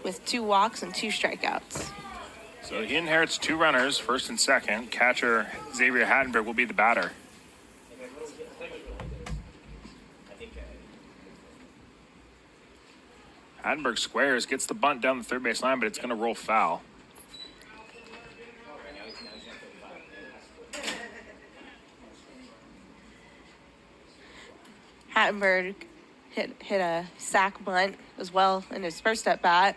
with 2 walks and 2 strikeouts. So he inherits 2 runners, first and second. Catcher Xavier Hattenberg will be the batter. Hattenberg squares, gets the bunt down the third base line, but it's going to roll foul. Hattenberg hit a sac bunt as well in his first at bat.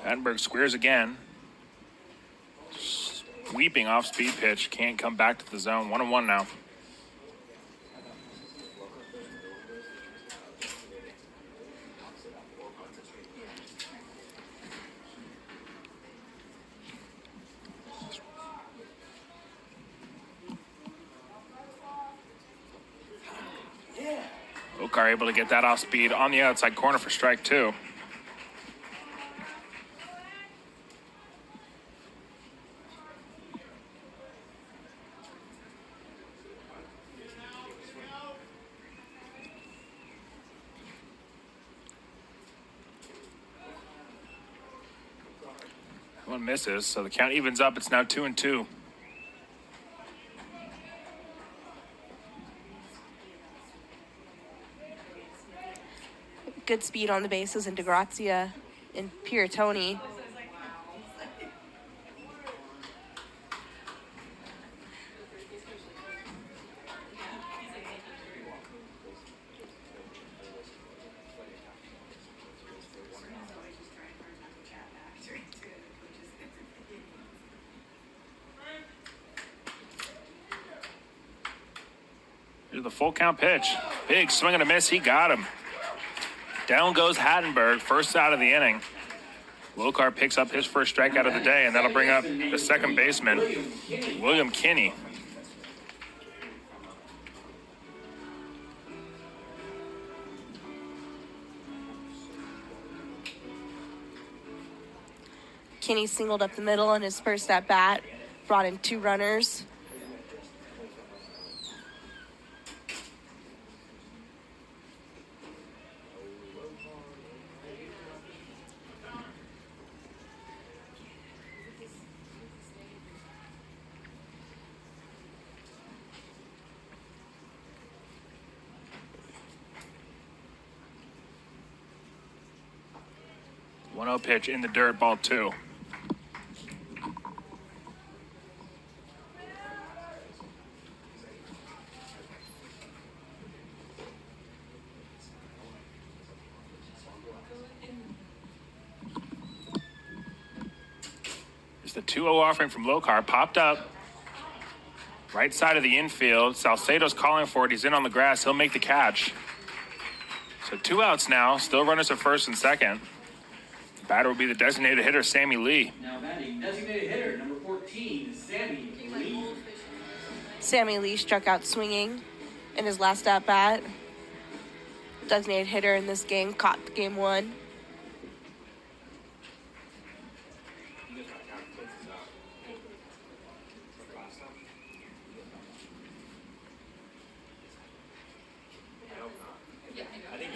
Hattenberg squares again. Sweeping off-speed pitch, can't come back to the zone. 1-1 now. Lokar able to get that off speed on the outside corner for strike 2. One misses, so the count evens up. It's now 2-2. Good speed on the bases in DeGrazia and Piratoni. Here's the full count pitch. Big swing and a miss. He got him. Down goes Hattenberg, first out of the inning. Lokar picks up his first strikeout of the day, and that'll bring up the second baseman, William Kinney. Kinney singled up the middle on his first at bat, brought in 2 runners. Pitch in the dirt, ball 2. There's the 2-0 offering from Lokar, popped up. Right side of the infield. Salcedo's calling for it. He's in on the grass. He'll make the catch. So 2 outs now. Still runners at first and second. Batter will be the designated hitter, Sammy Lee. Now batting, designated hitter, number 14, Sammy Lee. Sammy Lee struck out swinging in his last at-bat. Designated hitter in this game, caught game 1.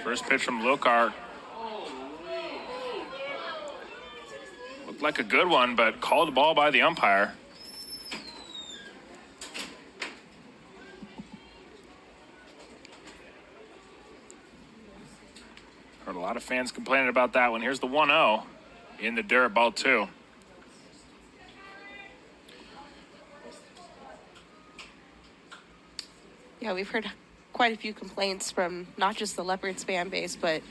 First pitch from Lokar. Looked like a good one, but called the ball by the umpire. Heard a lot of fans complaining about that one. Here's the 1-0 in the dirt, ball 2. Yeah, we've heard quite a few complaints from not just the Leopards fan base, but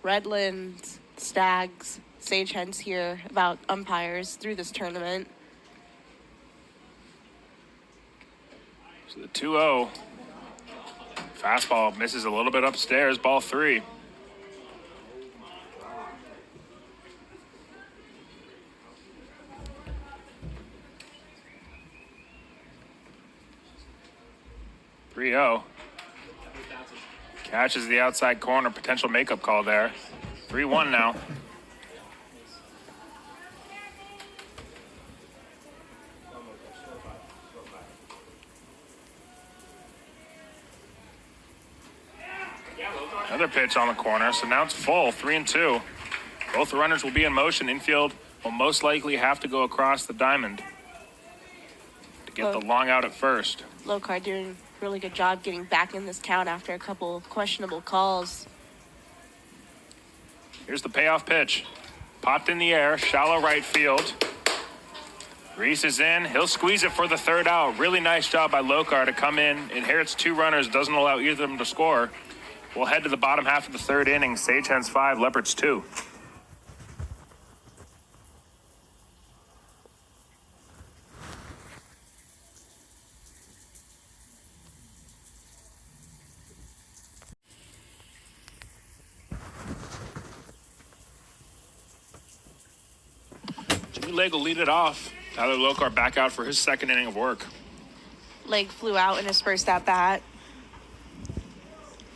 Redlands, Stags, Sage Hens here about umpires through this tournament. So the 2-0. Fastball misses a little bit upstairs, ball 3. Catches the outside corner, potential makeup call there. 3-1 now. Another pitch on the corner, so now it's full, 3-2. Both runners will be in motion. Infield will most likely have to go across the diamond to get the long out at first. Lokar doing a really good job getting back in this count after a couple questionable calls. Here's the payoff pitch. Popped in the air, shallow right field. Reese is in. He'll squeeze it for the third out. Really nice job by Lokar to come in. Inherits 2 runners, doesn't allow either of them to score. We'll head to the bottom half of the third inning. Sage Hens 5, Leopards 2. Leg will lead it off. Tyler Lokar back out for his second inning of work. Leg flew out in his first at-bat.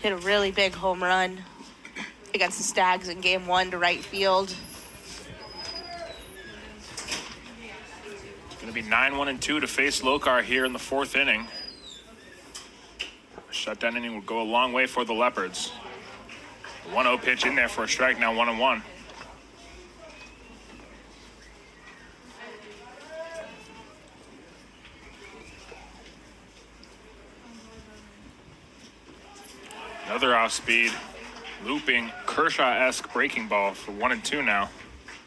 Hit a really big home run against the Stags in game 1 to right field. It's going to be 9-1-2 to face Lokar here in the 4th inning. A shutdown inning will go a long way for the Leopards. The 1-0 pitch in there for a strike, now 1-1. Another off-speed, looping, Kershaw-esque breaking ball for 1-2 now.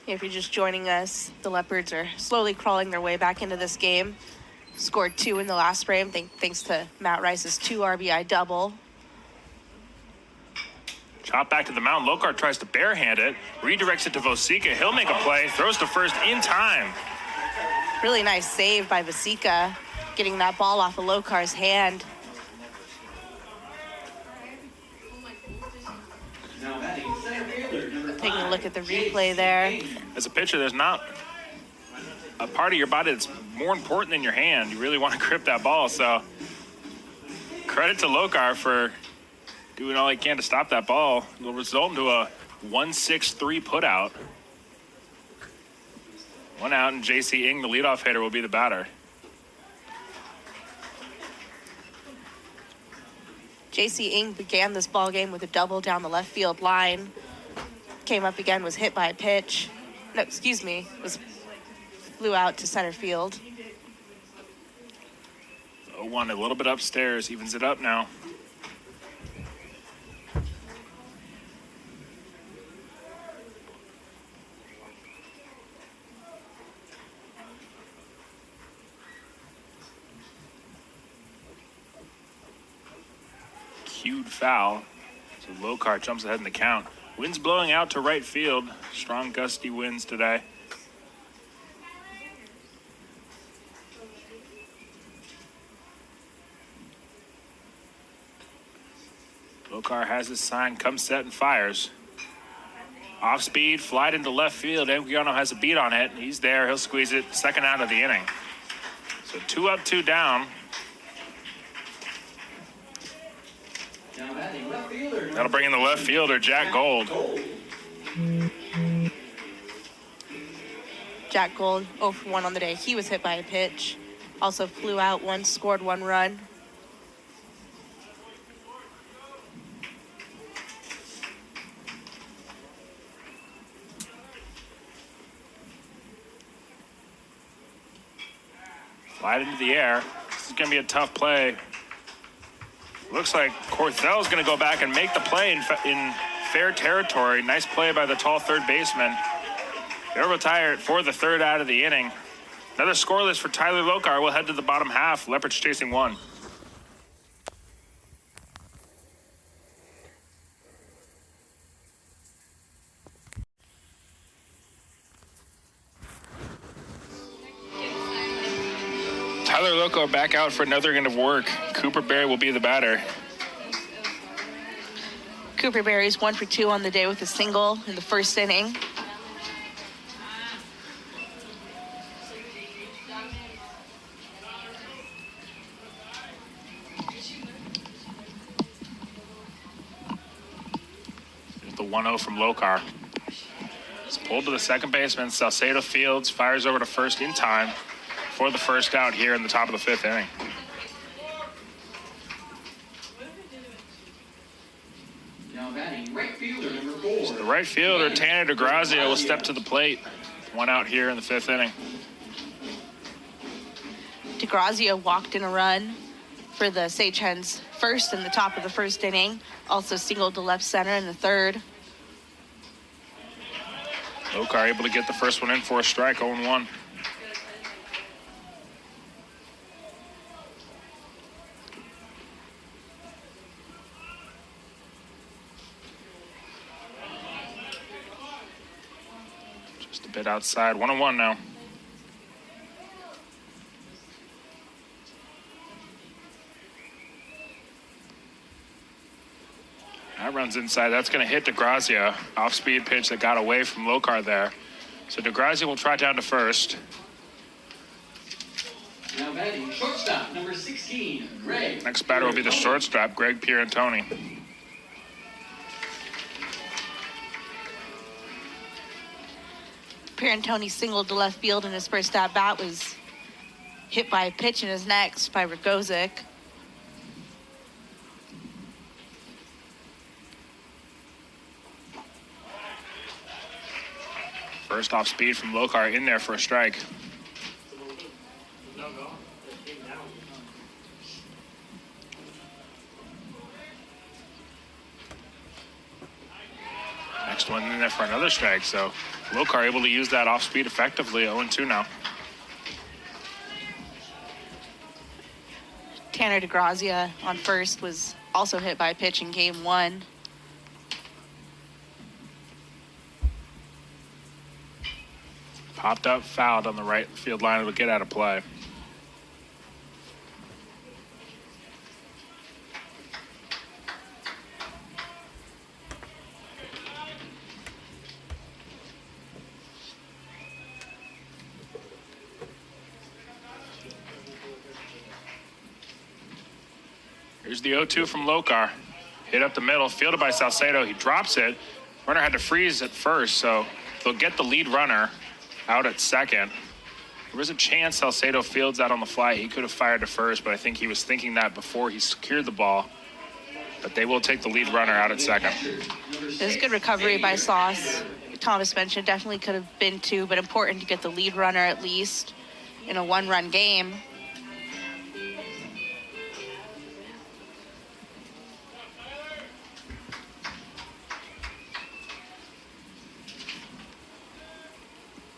If you're just joining us, the Leopards are slowly crawling their way back into this game. Scored 2 in the last frame thanks to Matt Rice's 2 RBI double. Chop back to the mound. Lokar tries to barehand it, redirects it to Vosica. He'll make a play, throws to first in time. Really nice save by Vosica, getting that ball off of Lokar's hand. Now batting center fielder, number 5. Taking a look at the replay there. As a pitcher, there's not a part of your body that's more important than your hand. You really want to grip that ball. So credit to Lokar for doing all he can to stop that ball. It'll result into a 1-6-3 putout. 1 out, and J.C. Ng, the leadoff hitter, will be the batter. J.C. Ng began this ball game with a double down the left field line. Came up again, was hit by a pitch. No, excuse me, flew out to center field. 0-1, a little bit upstairs, evens it up now. Cued foul. So Lokar jumps ahead in the count. Wind's blowing out to right field. Strong gusty winds today. Lokar has his sign, comes set and fires. Off speed, flied into left field. Anguiano has a beat on it. He's there. He'll squeeze it. Second out of the inning. So 2 up, 2 down. Now batting left fielder, That'll bring in the left fielder, Jack Gold. Jack Gold, 0 for 1 on the day. He was hit by a pitch. Also flew out once, scored 1 run. Slide into the air. This is going to be a tough play. Looks like Corthel's going to go back and make the play in fair territory. Nice play by the tall third baseman. They'll retire it for the third out of the inning. Another scoreless for Tyler Lokar. We'll head to the bottom half. Leopards chasing 1. Tyler Lokar back out for another inning of work. Cooper Berry will be the batter. Cooper Berry's 1 for 2 on the day with a single in the first inning. There's the 1-0 from Lokar. It's pulled to the second baseman. Salcedo fields, fires over to first in time for the first out here in the top of the 5th inning. Now batting right fielder number 4. The right fielder, Tanner DeGrazia, will step to the plate. One out here in the 5th inning. DeGrazia walked in a run for the Sage Hens first in the top of the 1st inning. Also singled to left center in the 3rd. Lokar able to get the first one in for a strike, 0-1. Just a bit outside, 1-1 now. That runs inside. That's going to hit DeGrazia. Off-speed pitch that got away from Lokar there. So DeGrazia will try down to first. Now batting shortstop number 16, Greg. Next batter will be the shortstop, Greg Pierantoni. Pierantoni singled to left field in his first at-bat, was hit by a pitch in his next by Ragozic. First off speed from Lokar in there for a strike. Next one in there for another strike. So Lokar able to use that off speed effectively. 0-2 now. Tanner DeGrazia on first was also hit by a pitch in game 1. Popped up, fouled on the right field line. It would get out of play. Here's the 0-2 from Lokar. Hit up the middle, fielded by Salcedo. He drops it. Runner had to freeze at first, so they'll get the lead runner out at second. There was a chance Salcedo fields out on the fly. He could have fired to first, but I think he was thinking that before he secured the ball. But they will take the lead runner out at second. It was a good recovery by Sauce. Thomas mentioned definitely could have been 2, but important to get the lead runner at least in a 1-run game.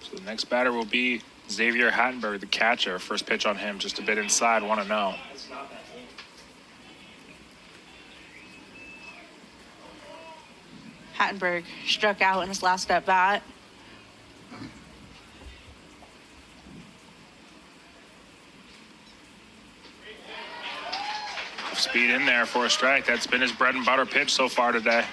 So the next batter will be Xavier Hattenberg, the catcher. First pitch on him, just a bit inside, 1-0. Hattenberg struck out in his last at bat. Off speed in there for a strike. That's been his bread and butter pitch so far today.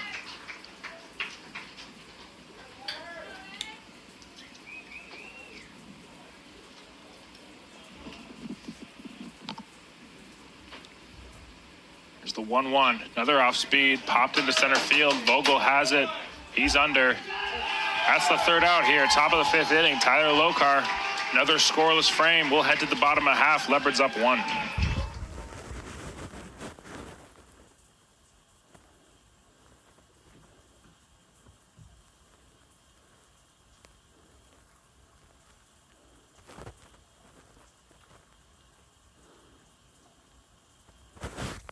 There's the 1-1. Another off speed, popped into center field. Vogel has it. He's under. That's the 3rd out here. Top of the 5th inning. Tyler Lokar, another scoreless frame. We'll head to the bottom of half. Leopards up 1.